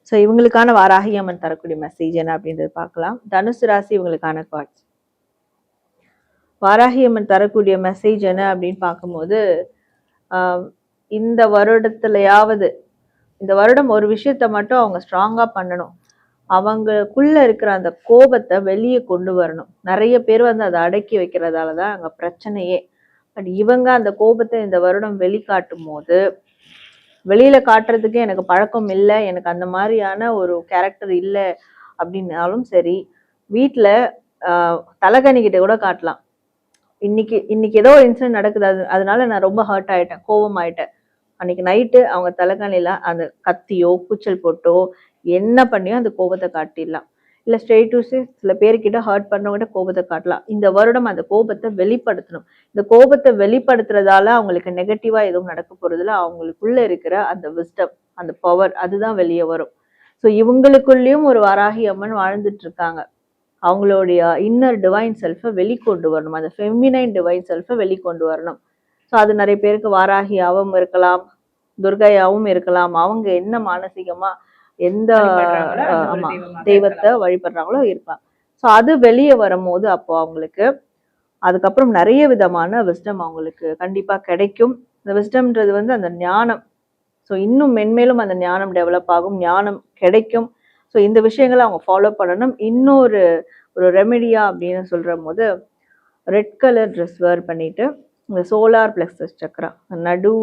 So இவங்களுக்கான வாராகி அம்மன் தரக்கூடிய message என்ன அப்படின்றது பார்க்கலாம். தனுசு ராசி இவங்களுக்கான கார்ட்ஸ். வாராகி அம்மன் தரக்கூடிய மெசேஜ் என்ன அப்படின்னு பார்க்கும்போது, இந்த வருடத்துலயாவது, இந்த வருடம் ஒரு விஷயத்த மட்டும் அவங்க ஸ்ட்ராங்கா பண்ணணும். அவங்களுக்குள்ள இருக்கிற அந்த கோபத்தை வெளியே கொண்டு வரணும். நிறைய பேர் வந்து அதை அடக்கி வைக்கிறதால தான் அங்கே பிரச்சனையே. பட் இவங்க அந்த கோபத்தை இந்த வருடம் வெளிக்காட்டும் போது, வெளியில காட்டுறதுக்கு எனக்கு பழக்கம் இல்லை, எனக்கு அந்த மாதிரியான ஒரு கேரக்டர் இல்லை அப்படின்னாலும் சரி, வீட்டில் தலகணிக்கிட்ட கூட காட்டலாம். இன்னைக்கு ஏதோ ஒரு இன்சிடென்ட் நடக்குது, அதனால நான் ரொம்ப ஹர்ட் ஆயிட்டேன், கோபம் ஆயிட்டேன். அன்னைக்கு நைட்டு அவங்க தலைகணில அந்த கத்தியோ கூச்சல் போட்டோ என்ன பண்ணியோ அந்த கோபத்தை காட்டிடலாம். இல்லை ஸ்ட்ரெயிட் டு சில பேர்கிட்ட ஹர்ட் பண்ணவங்கிட்ட கோபத்தை காட்டலாம். இந்த வருடம் அந்த கோபத்தை வெளிப்படுத்தணும். இந்த கோபத்தை வெளிப்படுத்துறதால அவங்களுக்கு நெகட்டிவா எதுவும் நடக்க போறதுல, அவங்களுக்குள்ள இருக்கிற அந்த விஸ்டம், அந்த பவர், அதுதான் வெளியே வரும். ஸோ இவங்களுக்குள்ளேயும் ஒரு வாராகி அம்மன் வாழ்ந்துட்டு இருக்காங்க. அவங்களுடைய இன்னர் டிவைன் செல்ஃபை வெளிக்கொண்டு வரணும். அந்த ஃபெமினைன் டிவைன் செல்ஃபை வெளிக்கொண்டு வரணும். ஸோ அது நிறைய பேருக்கு வாராகியாவும் இருக்கலாம், துர்கையாவும் இருக்கலாம். அவங்க என்ன மானசீகமா எந்த தெய்வத்தை வழிபடுறாங்களோ இருக்கலாம். ஸோ அது வெளியே வரும்போது அப்போ அவங்களுக்கு அதுக்கப்புறம் நிறைய விதமான விஸ்டம் அவங்களுக்கு கண்டிப்பா கிடைக்கும். இந்த விஸ்டம்ன்றது வந்து அந்த ஞானம். ஸோ இன்னும் மென்மேலும் அந்த ஞானம் டெவலப் ஆகும், ஞானம் கிடைக்கும். ஸோ இந்த விஷயங்களை அவங்க ஃபாலோ பண்ணணும். இன்னொரு ரெமெடியா அப்படின்னு சொல்ற போது, ரெட் கலர் ட்ரெஸ் வேர் பண்ணிட்டு இந்த சோலார் பிளெக்ஸஸ் சக்ரா, நடு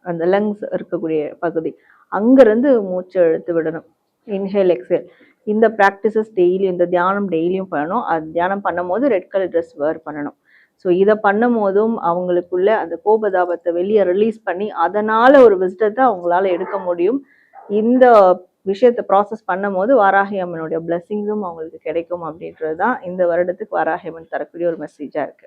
அந்த லங்ஸ் இருக்கக்கூடிய பகுதி, அங்கிருந்து மூச்சு இழுத்து விடணும். Inhale exhale. இந்த ப்ராக்டிசஸ் டெய்லியும், இந்த தியானம் டெய்லியும் பண்ணணும். அது தியானம் பண்ணும் போது ரெட் கலர் ட்ரெஸ் வேர் பண்ணணும். ஸோ இதை பண்ணும் போதும் அவங்களுக்குள்ள அந்த கோபதாபத்தை வெளியே ரிலீஸ் பண்ணி அதனால ஒரு விஸ்டத்தை அவங்களால எடுக்க முடியும். இந்த விஷயத்தை ப்ராசஸ் பண்ணும் போது வாராகி அம்மனுடைய பிளெஸிங்ஸும் அவங்களுக்கு கிடைக்கும் அப்படின்றது தான் இந்த வருடத்துக்கு வாராகி அம்மன் தரக்கூடிய ஒரு மெசேஜா இருக்கு.